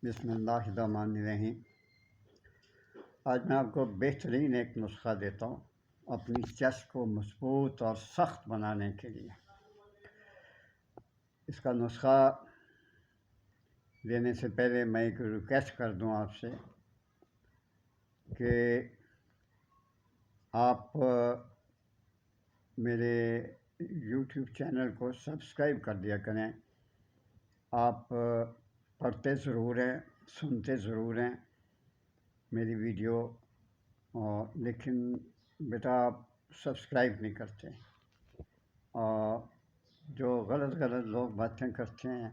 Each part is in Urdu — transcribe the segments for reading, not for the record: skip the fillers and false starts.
بسم اللہ الرحمن الرحیم۔ آج میں آپ کو بہترین ایک نسخہ دیتا ہوں اپنی چیسٹ کو مضبوط اور سخت بنانے کے لیے۔ اس کا نسخہ دینے سے پہلے میں ایک ریکویسٹ کر دوں آپ سے کہ آپ میرے یوٹیوب چینل کو سبسکرائب کر دیا کریں۔ آپ پڑھتے ضرور ہیں، سنتے ضرور ہیں میری ویڈیو، لیکن بیٹا آپ سبسکرائب نہیں کرتے، اور جو غلط لوگ باتیں کرتے ہیں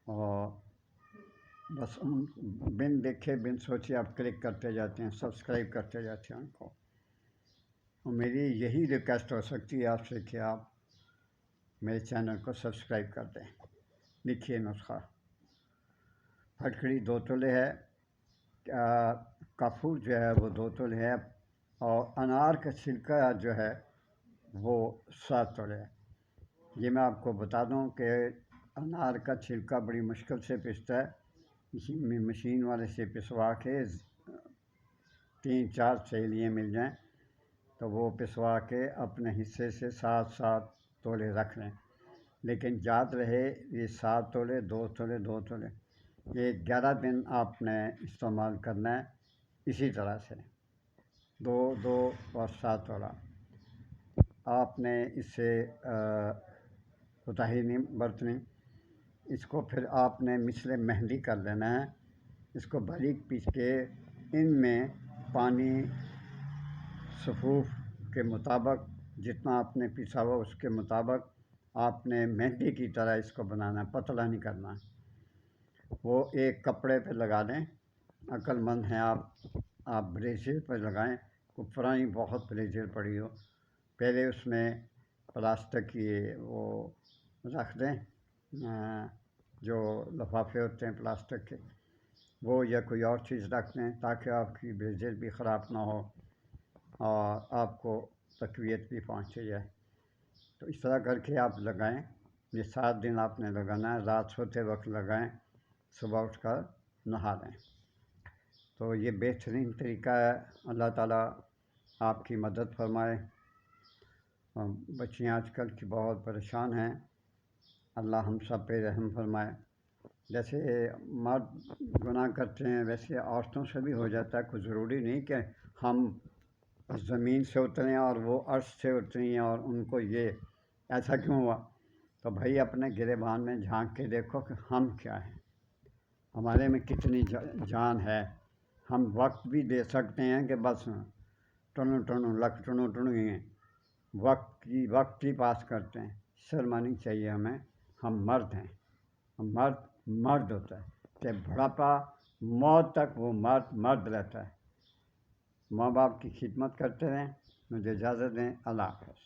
اور بس ان بن دیکھے بن سوچے آپ کلک کرتے جاتے ہیں، سبسکرائب کرتے جاتے ہیں ان کو۔ اور میری یہی ریکویسٹ ہو سکتی ہے آپ سے کہ آپ میرے چینل کو سبسکرائب کر دیں۔ لکھیے نسخہ: پھٹکڑی 2 تولے ہے، کافور جو ہے وہ 2 تولے ہے، اور انار کا چھلکا جو ہے وہ 7 تولے ہے۔ یہ میں آپ کو بتا دوں کہ انار کا چھلکا بڑی مشکل سے پستا ہے، مشین والے سے پسوا کے 3-4 سیلیاں مل جائیں تو وہ پسوا کے اپنے حصے سے 7 تولے رکھ لیں، لیکن یاد رہے یہ 7 تولے 2 تولے 2 تولے، یہ 11 دن آپ نے استعمال کرنا ہے اسی طرح سے 2 اور 7 تولا۔ آپ نے اس سے کوتاہی نہیں برتنی۔ اس کو پھر آپ نے مثل مہندی کر لینا ہے۔ اس کو باریک پیس کے ان میں پانی صفوف کے مطابق جتنا آپ نے پیسا ہوا اس کے مطابق آپ نے مہندی کی طرح اس کو بنانا ہے، پتلا نہیں کرنا۔ وہ ایک کپڑے پہ لگا دیں، عقل مند ہیں آپ بریزر پہ لگائیں، کوئی پرانی بہت بریزر پڑی ہو، پہلے اس میں پلاسٹک کی وہ رکھ دیں، جو لفافے ہوتے ہیں پلاسٹک کے، وہ یا کوئی اور چیز رکھ دیں تاکہ آپ کی بریزر بھی خراب نہ ہو اور آپ کو تقویت بھی پہنچ جائے۔ تو اس طرح کر کے آپ لگائیں۔ یہ 7 دن آپ نے لگانا ہے، رات سوتے وقت لگائیں، صبح اٹھ کر نہا لیں۔ تو یہ بہترین طریقہ ہے۔ اللہ تعالیٰ آپ کی مدد فرمائے۔ بچیاں آج کل کی بہت پریشان ہیں، اللہ ہم سب پہ رحم فرمائے۔ جیسے مرد گناہ کرتے ہیں ویسے عورتوں سے بھی ہو جاتا ہے، کوئی ضروری نہیں کہ ہم زمین سے اتریں اور وہ عرش سے اتری ہیں اور ان کو یہ ایسا کیوں ہوا۔ تو بھائی اپنے گریبان میں جھانک کے دیکھو کہ ہم کیا ہیں، ہمارے میں کتنی جان ہے۔ ہم وقت بھی دے سکتے ہیں کہ بس لکھ ٹنو ہی ہیں، وقت ہی پاس کرتے ہیں۔ شرم آنی چاہیے ہمیں، ہم مرد ہیں، ہم مرد ہوتا ہے کہ بڑھاپا موت تک وہ مرد رہتا ہے۔ ماں باپ کی خدمت کرتے رہیں۔ مجھے اجازت دیں، اللہ حافظ۔